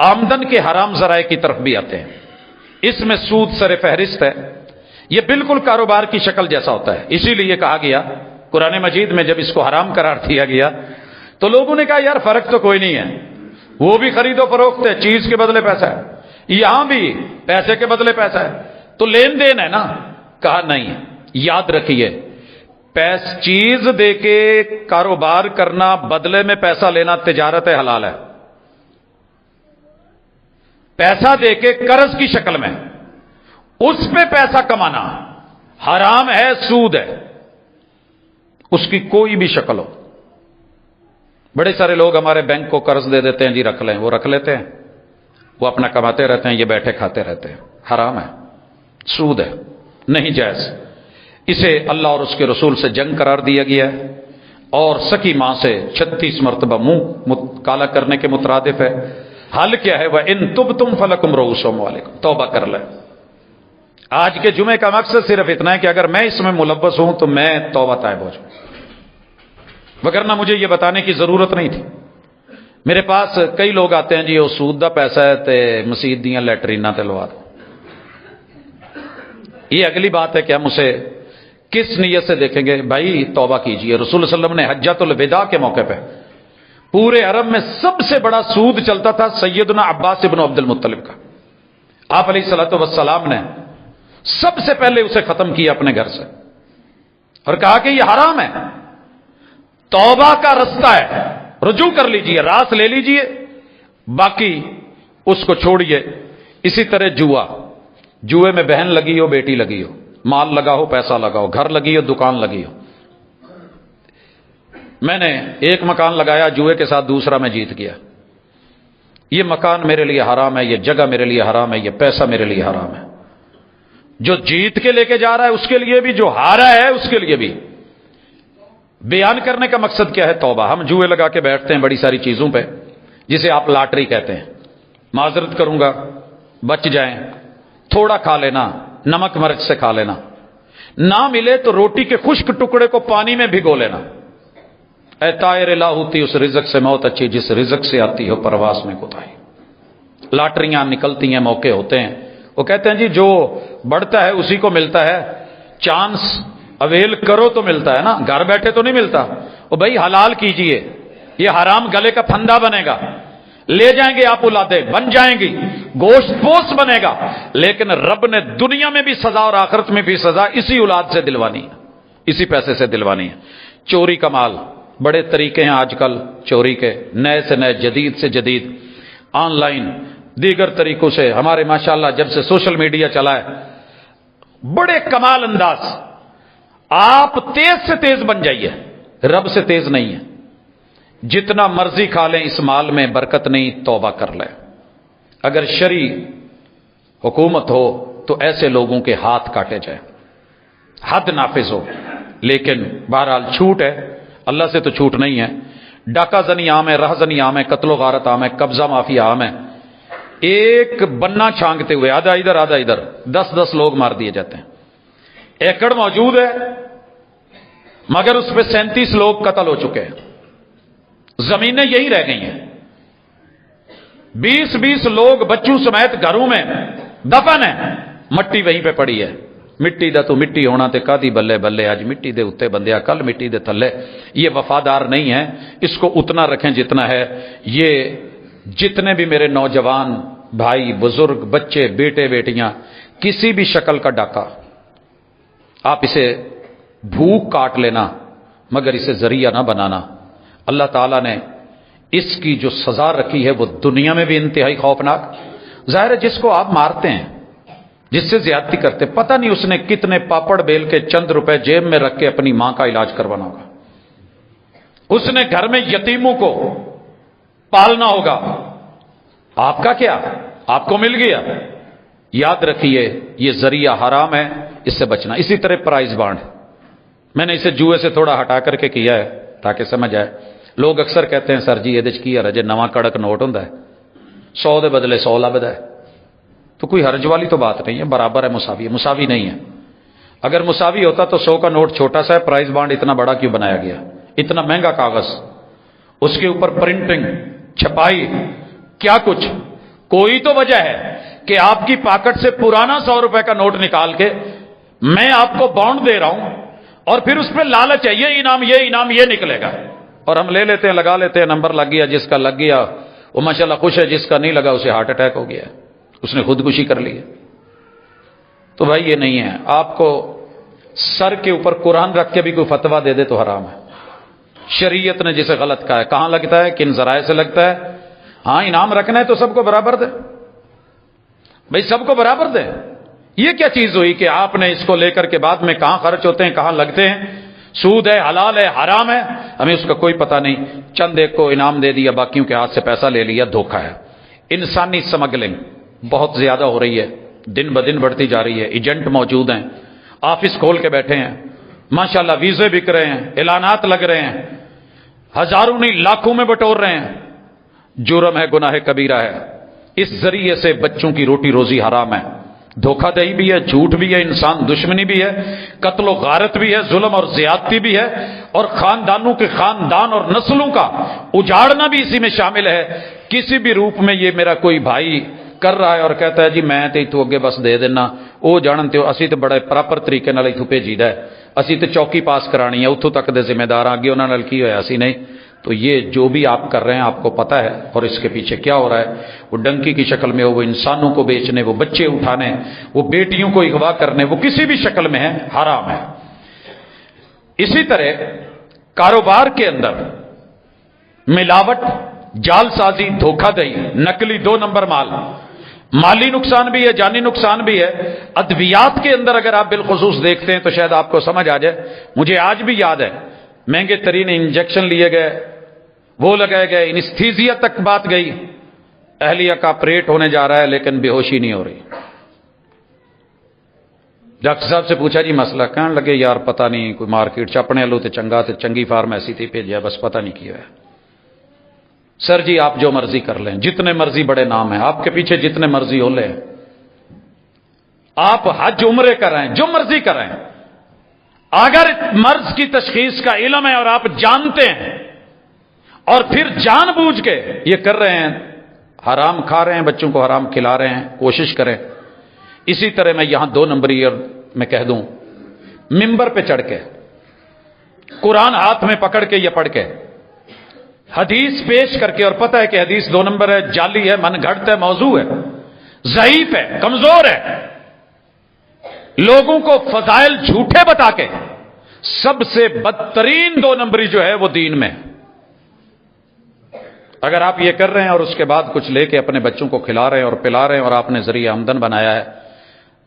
آمدن کے حرام ذرائع کی طرف بھی آتے ہیں، اس میں سود سر فہرست ہے، یہ بالکل کاروبار کی شکل جیسا ہوتا ہے، اسی لیے کہا گیا قرآن مجید میں جب اس کو حرام قرار دیا گیا تو لوگوں نے کہا یار فرق تو کوئی نہیں ہے، وہ بھی خرید و فروخت ہے، چیز کے بدلے پیسہ ہے، یہاں بھی پیسے کے بدلے پیسہ ہے، تو لین دین ہے نا۔ کہا نہیں، یاد رکھیے چیز دے کے کاروبار کرنا، بدلے میں پیسہ لینا تجارت حلال ہے۔ پیسہ دے کے قرض کی شکل میں اس پہ پیسہ کمانا حرام ہے، سود ہے، اس کی کوئی بھی شکل ہو۔ بڑے سارے لوگ ہمارے بینک کو قرض دے دیتے ہیں، جی رکھ لیں، وہ رکھ لیتے ہیں، وہ اپنا کماتے رہتے ہیں، یہ بیٹھے کھاتے رہتے ہیں، حرام ہے، سود ہے، نہیں جائز۔ اسے اللہ اور اس کے رسول سے جنگ قرار دیا گیا ہے، اور سکی ماں سے 36 مرتبہ منہ کالا کرنے کے مترادف ہے۔ حل کیا ہے؟ وَإِن تُبْتُمْ فَلَكُمْ رُءُوسُ أَمْوَالِكُمْ، توبہ کر لیں۔ آج کے جمعے کا مقصد صرف اتنا ہے کہ اگر میں اس میں ملوث ہوں تو میں توبہ طائب ہو جاؤں، وگرنہ مجھے یہ بتانے کی ضرورت نہیں تھی۔ میرے پاس کئی لوگ آتے ہیں، جی وہ سود دا پیسہ ہے تے مسجد دیاں لیٹریناں تے لوا دو۔ یہ اگلی بات ہے کہ ہم اسے کس نیت سے دیکھیں گے؟ بھائی توبہ کیجئے۔ رسول اللہ علیہ وسلم نے حجۃ الوداع کے موقع پہ پورے عرب میں سب سے بڑا سود چلتا تھا سیدنا عباس ابن عبد المطلب کا۔ آپ علیہ الصلوۃ والسلام نے سب سے پہلے اسے ختم کیا اپنے گھر سے، اور کہا کہ یہ حرام ہے، توبہ کا رستہ ہے، رجوع کر لیجئے، راس لے لیجئے، باقی اس کو چھوڑیے۔ اسی طرح جوئے میں بہن لگی ہو، بیٹی لگی ہو، مال لگا ہو، پیسہ لگا ہو، گھر لگی ہو، دکان لگی ہو۔ میں نے ایک مکان لگایا جوئے کے ساتھ، دوسرا میں جیت گیا، یہ مکان میرے لیے حرام ہے، یہ جگہ میرے لیے حرام ہے، یہ پیسہ میرے لیے حرام ہے۔ جو جیت کے لے کے جا رہا ہے اس کے لیے بھی، جو ہارا ہے اس کے لیے بھی۔ بیان کرنے کا مقصد کیا ہے؟ توبہ۔ ہم جوئے لگا کے بیٹھتے ہیں بڑی ساری چیزوں پہ، جسے آپ لاٹری کہتے ہیں۔ معذرت کروں گا، بچ جائیں، تھوڑا کھا لینا، نمک مرچ سے کھا لینا، نہ ملے تو روٹی کے خشک ٹکڑے کو پانی میں بھگو لینا۔ اے طائر لا ہوتی اس رزق سے موت اچھی، جس رزق سے آتی ہو پرواز میں کوتاہی۔ لاٹریاں نکلتی ہیں، موقع ہوتے ہیں، وہ کہتے ہیں جی جو بڑھتا ہے اسی کو ملتا ہے، چانس اویل کرو تو ملتا ہے نا، گھر بیٹھے تو نہیں ملتا۔ وہ بھائی حلال کیجئے، یہ حرام گلے کا پھندا بنے گا، لے جائیں گے آپ اولادیں، بن جائیں گی، گوشت پوش بنے گا، لیکن رب نے دنیا میں بھی سزا اور آخرت میں بھی سزا اسی اولاد سے دلوانی ہے، اسی پیسے سے دلوانی ہے۔ چوری کا مال، بڑے طریقے ہیں آج کل چوری کے، نئے سے نئے، جدید سے جدید، آن لائن دیگر طریقوں سے۔ ہمارے ماشاءاللہ جب سے سوشل میڈیا چلا ہے، بڑے کمال انداز، آپ تیز سے تیز بن جائیے، رب سے تیز نہیں ہے۔ جتنا مرضی کھا لیں، اس مال میں برکت نہیں، توبہ کر لیں۔ اگر شرعی حکومت ہو تو ایسے لوگوں کے ہاتھ کاٹے جائیں، حد نافذ ہو۔ لیکن بہرحال چھوٹ ہے، اللہ سے تو چھوٹ نہیں ہے۔ ڈاکہ زنی عام ہے، رہ زنی عام ہے، قتل و غارت عام ہے، قبضہ مافیا عام ہے۔ ایک بننا چھانکتے ہوئے آدھا ادھر آدھا ادھر 10 لوگ مار دیے جاتے ہیں۔ ایکڑ موجود ہے مگر اس پہ 37 لوگ قتل ہو چکے ہیں، زمینیں یہی رہ گئی ہیں، 20 لوگ بچوں سمیت گھروں میں دفن ہیں، مٹی وہیں پہ پڑی ہے۔ مٹی دا تو مٹی ہونا تے کادی بلے بلے، آج مٹی دے اتے بندیا، کل مٹی دے تھلے۔ یہ وفادار نہیں ہے، اس کو اتنا رکھیں جتنا ہے۔ یہ جتنے بھی میرے نوجوان بھائی، بزرگ، بچے، بیٹے بیٹیاں، کسی بھی شکل کا ڈاکہ، آپ اسے بھوک کاٹ لینا مگر اسے ذریعہ نہ بنانا۔ اللہ تعالیٰ نے اس کی جو سزا رکھی ہے وہ دنیا میں بھی انتہائی خوفناک۔ ظاہر ہے جس کو آپ مارتے ہیں، جس سے زیادتی کرتے، پتہ نہیں اس نے کتنے پاپڑ بیل کے چند روپے جیب میں رکھ کے اپنی ماں کا علاج کروانا ہوگا، اس نے گھر میں یتیموں کو پالنا ہوگا۔ آپ کا کیا؟ آپ کو مل گیا۔ یاد رکھیے یہ ذریعہ حرام ہے، اس سے بچنا۔ اسی طرح پرائز بانڈ، میں نے اسے جوئے سے تھوڑا ہٹا کر کے کیا ہے تاکہ سمجھ آئے۔ لوگ اکثر کہتے ہیں سر جی یہ کی حرج ہے، نواں کڑک نوٹ ہوتا ہے، 100 دے بدلے 100 لبدا ہے، تو کوئی حرج والی تو بات نہیں ہے، برابر ہے، مساوی ہے۔ مساوی نہیں ہے، اگر مساوی ہوتا تو 100 کا نوٹ چھوٹا سا ہے، پرائز بانڈ اتنا بڑا کیوں بنایا گیا؟ اتنا مہنگا کاغذ، اس کے اوپر پرنٹنگ، چھپائی، کیا کچھ، کوئی تو وجہ ہے کہ آپ کی پاکٹ سے پرانا 100 روپے کا نوٹ نکال کے میں آپ کو بانڈ دے رہا ہوں، اور پھر اس پہ لالچ ہے، یہ انعام یہ نکلے گا، اور ہم لے لیتے ہیں، لگا لیتے ہیں، نمبر لگ گیا، جس کا لگ گیا وہ ماشاءاللہ خوش ہے، جس کا نہیں لگا اسے ہارٹ اٹیک ہو گیا، اس نے خودکشی کر لی ہے۔ تو بھائی یہ نہیں ہے، آپ کو سر کے اوپر قرآن رکھ کے بھی کوئی فتویٰ دے دے تو حرام ہے۔ شریعت نے جسے غلط کہا ہے، کہاں لگتا ہے، کن ذرائع سے لگتا ہے؟ ہاں انعام رکھنا ہے تو سب کو برابر دے، بھائی سب کو برابر دے۔ یہ کیا چیز ہوئی کہ آپ نے اس کو لے کر کے بعد میں کہاں خرچ ہوتے ہیں، کہاں لگتے ہیں، سود ہے، حلال ہے، حرام ہے، ہمیں اس کا کوئی پتہ نہیں، چند ایک کو انعام دے دیا، باقیوں کے ہاتھ سے پیسہ لے لیا، دھوکہ ہے۔ انسانی سمگلنگ بہت زیادہ ہو رہی ہے، دن بدن بڑھتی جا رہی ہے، ایجنٹ موجود ہیں، آفس کھول کے بیٹھے ہیں، ماشاءاللہ ویزے بک رہے ہیں، اعلانات لگ رہے ہیں، ہزاروں نہیں لاکھوں میں بٹور رہے ہیں۔ جرم ہے، گناہ کبیرہ ہے، اس ذریعے سے بچوں کی روٹی روزی حرام ہے، دھوکہ دہی بھی ہے، جھوٹ بھی ہے، انسان دشمنی بھی ہے، قتل و غارت بھی ہے، ظلم اور زیادتی بھی ہے، اور خاندانوں کے خاندان اور نسلوں کا اجاڑنا بھی اسی میں شامل ہے۔ کسی بھی روپ میں یہ میرا کوئی بھائی کر رہا ہے اور کہتا ہے جی میں تے تو اگے بس دے دینا، وہ جانتے ہو اسی تو بڑے پراپر طریقے نال ایتھوں بھیجیدا ہے، اسی تو چوکی پاس کرانی ہے، اتھوں تک دے ذمہ دار آگے انہاں نال کی ہویا اسی نہیں۔ تو یہ جو بھی آپ کر رہے ہیں آپ کو پتہ ہے، اور اس کے پیچھے کیا ہو رہا ہے، وہ ڈنکی کی شکل میں ہو، وہ انسانوں کو بیچنے، وہ بچے اٹھانے، وہ بیٹیوں کو اغوا کرنے، وہ کسی بھی شکل میں ہے، حرام ہے۔ اسی طرح کاروبار کے اندر ملاوٹ، جال سازی، دھوکہ دہی، نقلی 2 نمبر مال، مالی نقصان بھی ہے، جانی نقصان بھی ہے۔ ادویات کے اندر اگر آپ بالخصوص دیکھتے ہیں تو شاید آپ کو سمجھ آ جائے، مجھے آج بھی یاد ہے مہنگے ترین انجیکشن لیے گئے، وہ لگائے گئے، انستھیزیا تک بات گئی، اہلیہ کا آپریٹ ہونے جا رہا ہے لیکن بے ہوشی نہیں ہو رہی۔ ڈاکٹر صاحب سے پوچھا جی مسئلہ، کہنے لگے یار پتہ نہیں، کوئی مارکیٹ چپنے لو تے چنگا تے چنگی فارمیسی تے بھیجیا، بس پتہ نہیں کیا ہے۔ سر جی آپ جو مرضی کر لیں، جتنے مرضی بڑے نام ہیں آپ کے پیچھے، جتنے مرضی ہو لیں، آپ حج عمرے کریں، جو مرضی کریں، اگر مرض کی تشخیص کا علم ہے اور آپ جانتے ہیں اور پھر جان بوجھ کے یہ کر رہے ہیں، حرام کھا رہے ہیں، بچوں کو حرام کھلا رہے ہیں، کوشش کریں۔ اسی طرح میں یہاں 2 نمبری اور میں کہہ دوں، ممبر پہ چڑھ کے قرآن ہاتھ میں پکڑ کے یا پڑھ کے حدیث پیش کر کے، اور پتہ ہے کہ حدیث 2 نمبر ہے، جعلی ہے، من گھڑت ہے، موضوع ہے، ضعیف ہے، کمزور ہے، لوگوں کو فضائل جھوٹے بتا کے سب سے بدترین 2 نمبری جو ہے وہ دین میں۔ اگر آپ یہ کر رہے ہیں اور اس کے بعد کچھ لے کے اپنے بچوں کو کھلا رہے ہیں اور پلا رہے ہیں اور آپ نے ذریعہ آمدن بنایا ہے،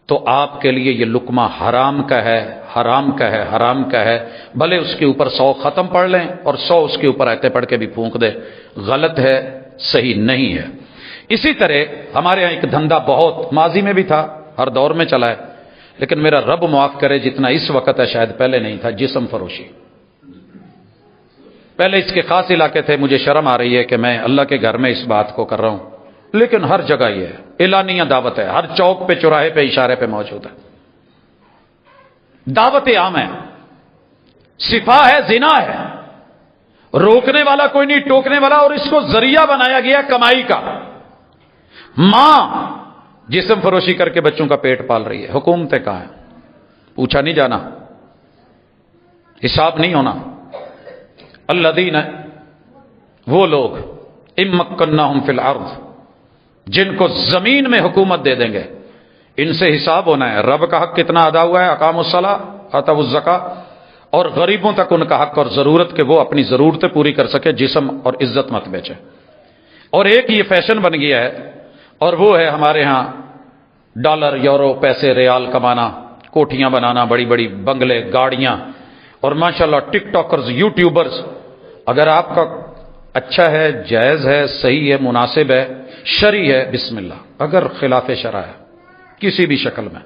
تو آپ کے لیے یہ لقمہ حرام کا ہے، حرام کا ہے، حرام کا ہے۔ بھلے اس کے اوپر 100 ختم پڑھ لیں اور 100 اس کے اوپر آیتیں پڑھ کے بھی پھونک دے، غلط ہے، صحیح نہیں ہے۔ اسی طرح ہمارے ہاں ایک دھندا بہت ماضی میں بھی تھا، ہر دور میں چلا ہے، لیکن میرا رب معاف کرے جتنا اس وقت ہے شاید پہلے نہیں تھا، جسم فروشی۔ پہلے اس کے خاص علاقے تھے، مجھے شرم آ رہی ہے کہ میں اللہ کے گھر میں اس بات کو کر رہا ہوں، لیکن ہر جگہ یہ ہے، اعلانیہ دعوت ہے، ہر چوک پہ، چوراہے پہ، اشارے پہ موجود ہے، دعوت عام ہے، صفا ہے، زنا ہے، روکنے والا کوئی نہیں، ٹوکنے والا، اور اس کو ذریعہ بنایا گیا کمائی کا۔ ماں جسم فروشی کر کے بچوں کا پیٹ پال رہی ہے، حکومتیں کہاں ہیں؟ پوچھا نہیں جانا، حساب نہیں ہونا۔ الذین، وہ لوگ، امکناہم فی الارض، جن کو زمین میں حکومت دے دیں گے، ان سے حساب ہونا ہے، رب کا حق کتنا ادا ہوا ہے، اقاموا الصلاۃ، آتوا الزکاۃ، اور غریبوں تک ان کا حق اور ضرورت کہ وہ اپنی ضرورتیں پوری کر سکے، جسم اور عزت مت بیچے۔ اور ایک یہ فیشن بن گیا ہے، اور وہ ہے ہمارے ہاں ڈالر، یورو، پیسے، ریال کمانا، کوٹھیاں بنانا، بڑی بڑی بنگلے، گاڑیاں، اور ماشاءاللہ ٹک ٹاکرز، یوٹیوبرز۔ اگر آپ کا اچھا ہے، جائز ہے، صحیح ہے، مناسب ہے، شرعی ہے، بسم اللہ۔ اگر خلاف شرع ہے کسی بھی شکل میں،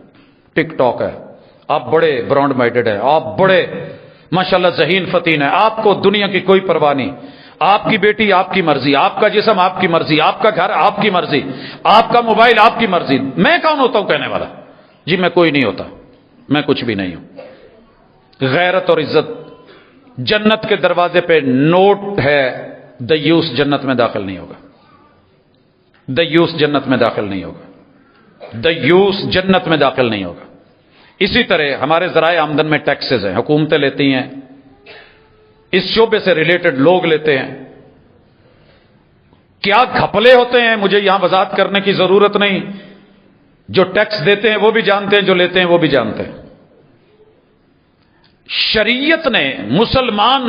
ٹک ٹاک ہے، آپ بڑے برانڈ مائنڈڈ ہیں، آپ بڑے ماشاءاللہ ذہین فتین ہیں، آپ کو دنیا کی کوئی پرواہ نہیں، آپ کی بیٹی آپ کی مرضی، آپ کا جسم آپ کی مرضی، آپ کا گھر آپ کی مرضی، آپ کا موبائل آپ کی مرضی۔ میں کون ہوتا ہوں کہنے والا؟ جی میں کوئی نہیں ہوتا، میں کچھ بھی نہیں ہوں۔ غیرت اور عزت، جنت کے دروازے پہ نوٹ ہے، دیوس جنت میں داخل نہیں ہوگا، دیوس جنت میں داخل نہیں ہوگا، دیوس جنت میں داخل نہیں ہوگا۔ اسی طرح ہمارے ذرائع آمدن میں ٹیکسز ہیں، حکومتیں لیتی ہیں، اس شعبے سے ریلیٹڈ لوگ لیتے ہیں. کیا گھپلے ہوتے ہیں مجھے یہاں وضاحت کرنے کی ضرورت نہیں. جو ٹیکس دیتے ہیں وہ بھی جانتے ہیں، جو لیتے ہیں وہ بھی جانتے ہیں. شریعت نے مسلمان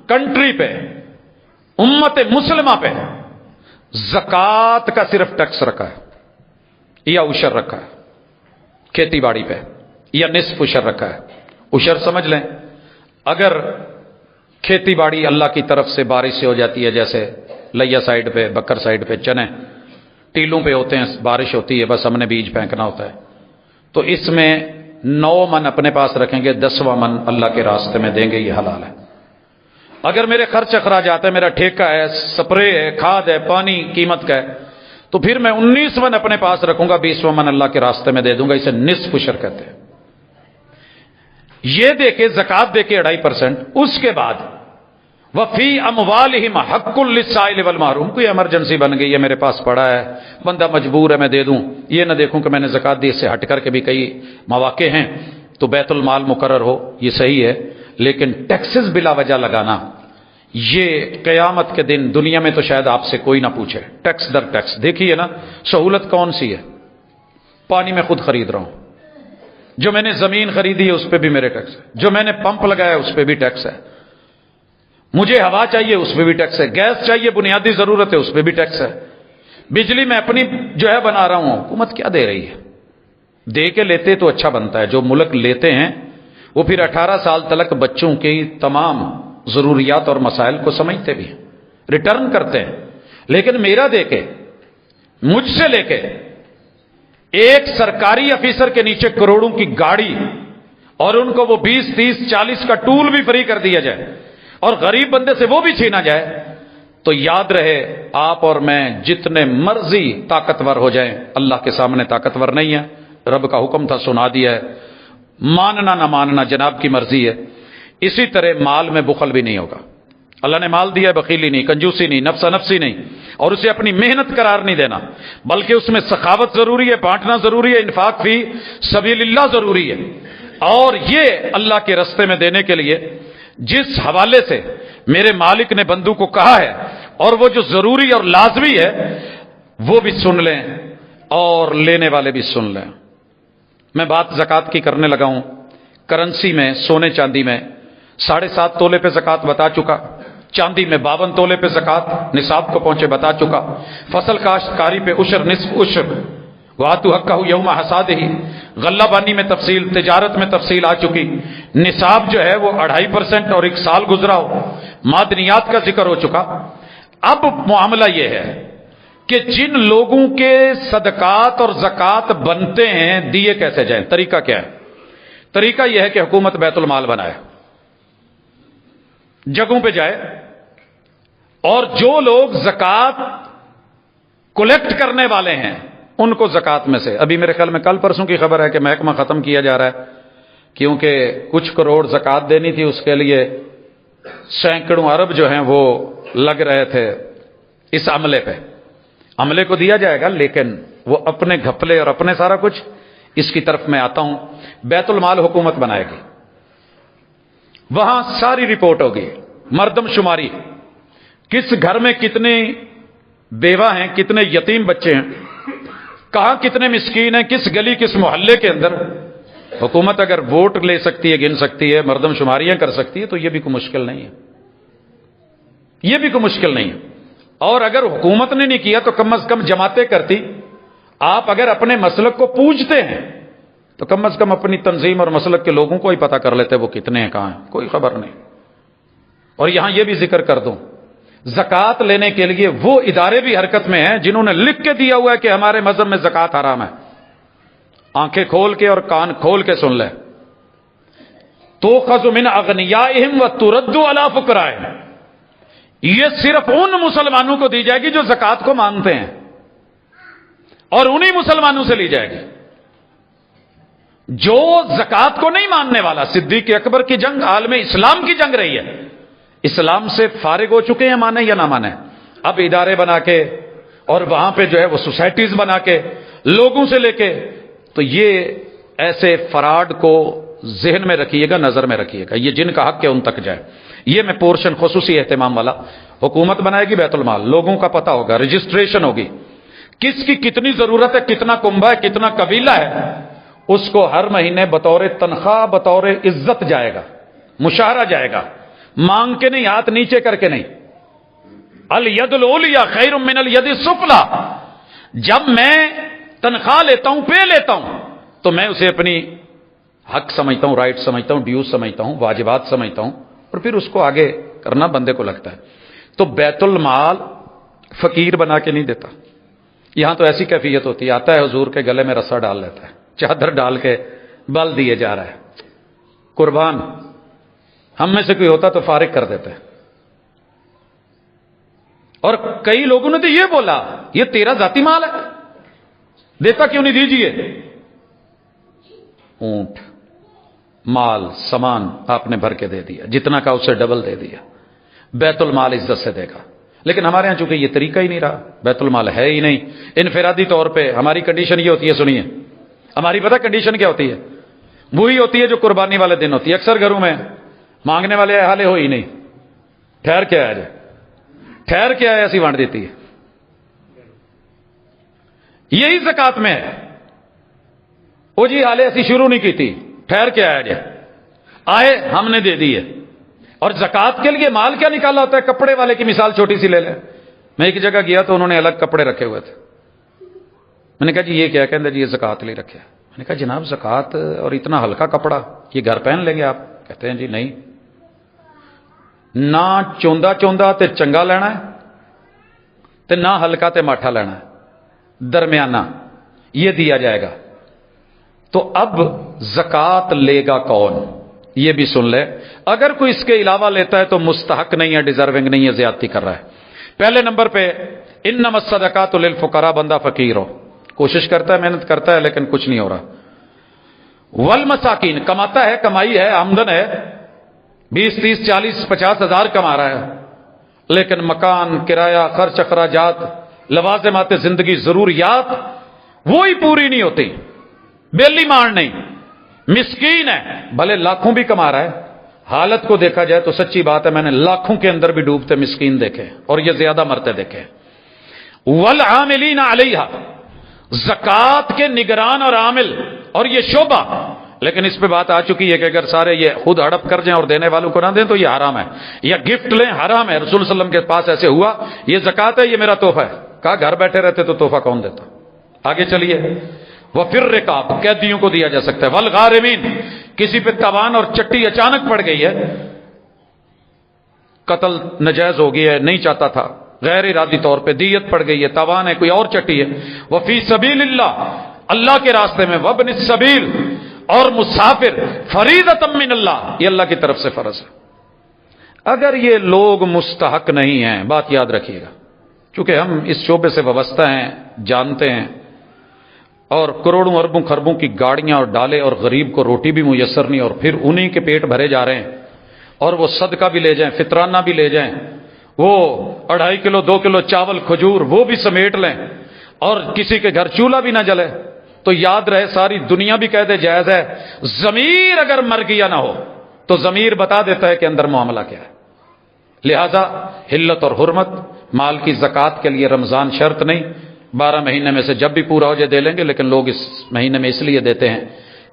کنٹری پہ، امت مسلمہ پہ زکوٰۃ کا صرف ٹیکس رکھا ہے یا عشر رکھا ہے. کھیتی باڑی پہ یا نصف عشر رکھا ہے. عشر سمجھ لیں، اگر کھیتی باڑی اللہ کی طرف سے بارش سے ہو جاتی ہے، جیسے لیا سائڈ پہ، بکر سائڈ پہ چنے ٹیلوں پہ ہوتے ہیں، بارش ہوتی ہے، بس ہم نے بیج پھینکنا ہوتا ہے، تو اس میں 9 من اپنے پاس رکھیں گے، 10واں من اللہ کے راستے میں دیں گے، یہ حلال ہے. اگر میرے خرچ اخراجات ہے، میرا ٹھیکہ ہے، سپرے ہے، کھاد ہے، پانی قیمت کا ہے، تو پھر میں 19 من اپنے پاس رکھوں گا، 20واں من اللہ کے راستے میں دے دوں گا. اسے نصف عشر کہتے ہیں. یہ دے کے زکات دے کے 2.5%. اس کے بعد وفی اموالہم حق للسائل والمحروم. کوئی ایمرجنسی بن گئی ہے، میرے پاس پڑا ہے، بندہ مجبور ہے، میں دے دوں. یہ نہ دیکھوں کہ میں نے زکات دی. اس سے ہٹ کر کے بھی کئی مواقع ہیں تو بیت المال مقرر ہو، یہ صحیح ہے. لیکن ٹیکسز بلا وجہ لگانا، یہ قیامت کے دن دنیا میں تو شاید آپ سے کوئی نہ پوچھے. ٹیکس در ٹیکس. دیکھیے نا سہولت کون سی ہے. پانی میں خود خرید رہا ہوں، جو میں نے زمین خریدی ہے اس پہ بھی میرے ٹیکس ہے، جو میں نے پمپ لگایا اس پہ بھی ٹیکس ہے، مجھے ہوا چاہیے اس پہ بھی ٹیکس ہے، گیس چاہیے بنیادی ضرورت ہے اس پہ بھی ٹیکس ہے، بجلی میں اپنی جو ہے بنا رہا ہوں. حکومت کیا دے رہی ہے؟ دے کے لیتے تو اچھا بنتا ہے. جو ملک لیتے ہیں وہ پھر 18 سال تک بچوں کی تمام ضروریات اور مسائل کو سمجھتے بھی ہیں، ریٹرن کرتے ہیں. لیکن میرا دے کے، مجھ سے لے کے ایک سرکاری افیسر کے نیچے کروڑوں کی گاڑی اور ان کو وہ 20 30 40 کا ٹول بھی فری کر دیا جائے اور غریب بندے سے وہ بھی چھینا جائے، تو یاد رہے آپ اور میں جتنے مرضی طاقتور ہو جائیں اللہ کے سامنے طاقتور نہیں ہے. رب کا حکم تھا، سنا دیا ہے، ماننا نہ ماننا جناب کی مرضی ہے. اسی طرح مال میں بخل بھی نہیں ہوگا. اللہ نے مال دیا ہے، بخیلی نہیں، کنجوسی نہیں، نفسا نفسی نہیں، اور اسے اپنی محنت قرار نہیں دینا، بلکہ اس میں سخاوت ضروری ہے، بانٹنا ضروری ہے، انفاق فی سبیل اللہ ضروری ہے. اور یہ اللہ کے راستے میں دینے کے لیے جس حوالے سے میرے مالک نے بندوں کو کہا ہے، اور وہ جو ضروری اور لازمی ہے وہ بھی سن لیں اور لینے والے بھی سن لیں. میں بات زکوٰۃ کی کرنے لگا ہوں. کرنسی میں، سونے چاندی میں 7.5 تولے پہ زکوٰۃ بتا چکا، چاندی میں 52 تولے پہ زکوٰۃ نصاب کو پہنچے بتا چکا، فصل کاشتکاری پہ عشر نصف عشر، وآتوا حقہ یوم حصادہ، غلہ بانی میں تفصیل، تجارت میں تفصیل آ چکی. نصاب جو ہے وہ 2.5% اور 1 سال گزرا ہو. معدنیات کا ذکر ہو چکا. اب معاملہ یہ ہے کہ جن لوگوں کے صدقات اور زکوٰۃ بنتے ہیں، دیے کیسے جائیں؟ طریقہ کیا ہے؟ طریقہ یہ ہے کہ حکومت بیت المال بنائے، جگہوں پہ جائے، اور جو لوگ زکوٰۃ کلیکٹ کرنے والے ہیں ان کو زکوٰۃ میں سے، ابھی میرے خیال میں کل پرسوں کی خبر ہے کہ محکمہ ختم کیا جا رہا ہے، کیونکہ کچھ کروڑ زکوٰۃ دینی تھی، اس کے لیے سینکڑوں ارب جو ہیں وہ لگ رہے تھے اس عملے پہ. عملے کو دیا جائے گا، لیکن وہ اپنے گھپلے اور اپنے سارا کچھ. اس کی طرف میں آتا ہوں. بیت المال حکومت بنائے گی، وہاں ساری رپورٹ ہوگی، مردم شماری، کس گھر میں کتنے بیوہ ہیں، کتنے یتیم بچے ہیں، کہاں کتنے مسکین ہیں، کس گلی کس محلے کے اندر. حکومت اگر ووٹ لے سکتی ہے، گن سکتی ہے، مردم شماریاں کر سکتی ہے، تو یہ بھی کوئی مشکل نہیں ہے، یہ بھی کوئی مشکل نہیں ہے. اور اگر حکومت نے نہیں کیا تو کم از کم جماعتیں کرتی. آپ اگر اپنے مسلک کو پوجتے ہیں تو کم از کم اپنی تنظیم اور مسلک کے لوگوں کو ہی پتہ کر لیتے وہ کتنے ہیں، کہاں ہیں، کوئی خبر نہیں. اور یہاں یہ بھی ذکر کر دوں، زکوٰۃ لینے کے لیے وہ ادارے بھی حرکت میں ہیں جنہوں نے لکھ کے دیا ہوا ہے کہ ہمارے مذہب میں زکوٰۃ حرام ہے. آنکھیں کھول کے اور کان کھول کے سن لیں. تؤخذ من اغنیائہم وترد علی فقرائہم، یہ صرف ان مسلمانوں کو دی جائے گی جو زکوٰۃ کو مانتے ہیں، اور انہی مسلمانوں سے لی جائے گی. جو زکوٰۃ کو نہیں ماننے والا، صدیق اکبر کی جنگ عالم اسلام کی جنگ رہی ہے، اسلام سے فارغ ہو چکے ہیں، مانے یا نہ مانے. اب ادارے بنا کے اور وہاں پہ جو ہے وہ سوسائٹیز بنا کے لوگوں سے لے کے، تو یہ ایسے فراڈ کو ذہن میں رکھیے گا، نظر میں رکھیے گا. یہ جن کا حق ہے ان تک جائے. یہ میں پورشن خصوصی اہتمام والا حکومت بنائے گی بیت المال، لوگوں کا پتہ ہوگا، رجسٹریشن ہوگی، کس کی کتنی ضرورت ہے، کتنا کنبہ ہے، کتنا قبیلہ ہے، اس کو ہر مہینے بطور تنخواہ بطور عزت جائے گا، مشاہرہ جائے گا، مانگ کے نہیں، ہاتھ نیچے کر کے نہیں۔ الید العلیٰ خیر من الید السفلی، جب میں تنخواہ لیتا ہوں، پے لیتا ہوں، تو میں اسے اپنی حق سمجھتا ہوں، رائٹ سمجھتا ہوں، ڈیوز سمجھتا ہوں، واجبات سمجھتا ہوں، اور پھر اس کو آگے کرنا بندے کو لگتا ہے۔ تو بیت المال فقیر بنا کے نہیں دیتا، یہاں تو ایسی کیفیت ہوتی ہے، آتا ہے حضور کے گلے میں رسا ڈال لیتا ہے، چادر ڈال کے بل دیے جا رہا ہے، قربان ہم میں سے کوئی ہوتا تو فارغ کر دیتے۔ اور کئی لوگوں نے تو یہ بولا یہ تیرا ذاتی مال ہے، دیتا کیوں نہیں، دیجیے۔ اونٹ، مال، سامان آپ نے بھر کے دے دیا، جتنا کا اسے ڈبل دے دیا، بیت المال عزت سے دے گا۔ لیکن ہمارے ہاں چونکہ یہ طریقہ ہی نہیں رہا، بیت المال ہے ہی نہیں، انفرادی طور پہ ہماری کنڈیشن یہ ہوتی ہے، سنیے ہماری پتہ کنڈیشن کیا ہوتی ہے، وہی ہوتی ہے جو قربانی والے دن ہوتی ہے۔ اکثر گھروں میں مانگنے والے حالے ہو ہی نہیں، ٹھہر کے آیا جائے، ٹھہر کے آیا ایسی بانٹ دیتی ہے، یہی زکات میں ہے۔ وہ جی حالے ایسی شروع نہیں کی تھی، ٹھہر کے آیا جائے، آئے ہم نے دے دی ہے۔ اور زکات کے لیے مال کیا نکالا ہوتا ہے، کپڑے والے کی مثال چھوٹی سی لے لیں۔ میں ایک جگہ گیا تو انہوں نے الگ کپڑے رکھے ہوئے تھے، میں نے کہا جی یہ کیا، کہتے جی یہ زکات لے رکھے۔ میں نے کہا جناب زکات اور اتنا ہلکا کپڑا یہ گھر پہن لیں گے آپ؟ کہتے ہیں جی نہیں، نہ چوندا چوندا تے چنگا لینا ہے تے نہ ہلکا تے ماٹھا لینا ہے، درمیانہ یہ دیا جائے گا۔ تو اب زکات لے گا کون، یہ بھی سن لے۔ اگر کوئی اس کے علاوہ لیتا ہے تو مستحق نہیں ہے، ڈیزرونگ نہیں ہے، زیادتی کر رہا ہے۔ پہلے نمبر پہ انما الصدقات للفقراء، بندہ فقیر ہو، کوشش کرتا ہے، محنت کرتا ہے، لیکن کچھ نہیں ہو رہا۔ والمساکین، کماتا ہے، کمائی ہے، آمدن ہے، 20 30 40 50 ہزار کما رہا ہے، لیکن مکان، کرایہ، خرچ، اخراجات، لوازمات زندگی، ضروریات وہی پوری نہیں ہوتی، بیلی مار نہیں، مسکین ہے، بھلے لاکھوں بھی کما رہا ہے۔ حالت کو دیکھا جائے تو سچی بات ہے، میں نے لاکھوں کے اندر بھی ڈوبتے مسکین دیکھے اور یہ زیادہ مرتے دیکھے۔ والعاملین علیہا، زکات کے نگران اور عامل، اور یہ شعبہ، لیکن اس پہ بات آ چکی ہے کہ اگر سارے یہ خود ہڑپ کر جائیں اور دینے والوں کو نہ دیں تو یہ حرام ہے، یا گفٹ لیں حرام ہے۔ رسول صلی اللہ علیہ وسلم کے پاس ایسے ہوا، یہ زکات ہے، یہ میرا تحفہ ہے، کہا گھر بیٹھے رہتے تو تحفہ کون دیتا۔ آگے چلیے، وفر رقاب، قیدیوں کو دیا جا سکتا ہے۔ والغارمین، کسی پہ تاوان اور چٹی اچانک پڑ گئی ہے، قتل نجائز ہو گیا ہے، نہیں چاہتا تھا، غیر ارادی طور پہ دیت پڑ گئی ہے، تاوان ہے، کوئی اور چٹی ہے۔ وفی سبیل اللہ، اللہ کے راستے میں، وابن السبیل، اور مسافر، فریضۃ من اللہ، یہ اللہ کی طرف سے فرض ہے۔ اگر یہ لوگ مستحق نہیں ہیں، بات یاد رکھیے گا، چونکہ ہم اس شعبے سے وابستہ ہیں، جانتے ہیں، اور کروڑوں اربوں خربوں کی گاڑیاں اور ڈالے، اور غریب کو روٹی بھی میسر نہیں، اور پھر انہی کے پیٹ بھرے جا رہے ہیں، اور وہ صدقہ بھی لے جائیں، فطرانہ بھی لے جائیں، وہ 2.5 کلو 2 کلو چاول کھجور وہ بھی سمیٹ لیں، اور کسی کے گھر چولہا بھی نہ جلے، تو یاد رہے ساری دنیا بھی کہہ دے جائز ہے، ضمیر اگر مر گیا نہ ہو تو ضمیر بتا دیتا ہے کہ اندر معاملہ کیا ہے۔ لہذا حلت اور حرمت، مال کی زکات کے لیے رمضان شرط نہیں، 12 مہینے میں سے جب بھی پورا ہو جائے دے لیں گے، لیکن لوگ اس مہینے میں اس لیے دیتے ہیں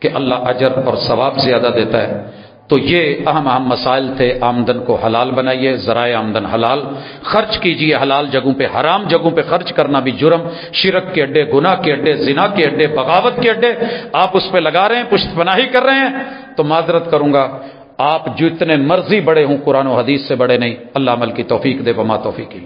کہ اللہ اجر اور ثواب زیادہ دیتا ہے۔ تو یہ اہم مسائل تھے۔ آمدن کو حلال بنائیے، ذرائع آمدن حلال، خرچ کیجئے حلال جگہوں پہ، حرام جگہوں پہ خرچ کرنا بھی جرم، شرک کے اڈے، گناہ کے اڈے، زنا کے اڈے، بغاوت کے اڈے آپ اس پہ لگا رہے ہیں، پشت پناہی کر رہے ہیں، تو معذرت کروں گا، آپ جتنے مرضی بڑے ہوں قرآن و حدیث سے بڑے نہیں۔ اللہ عمل کی توفیق دے، وما توفیقی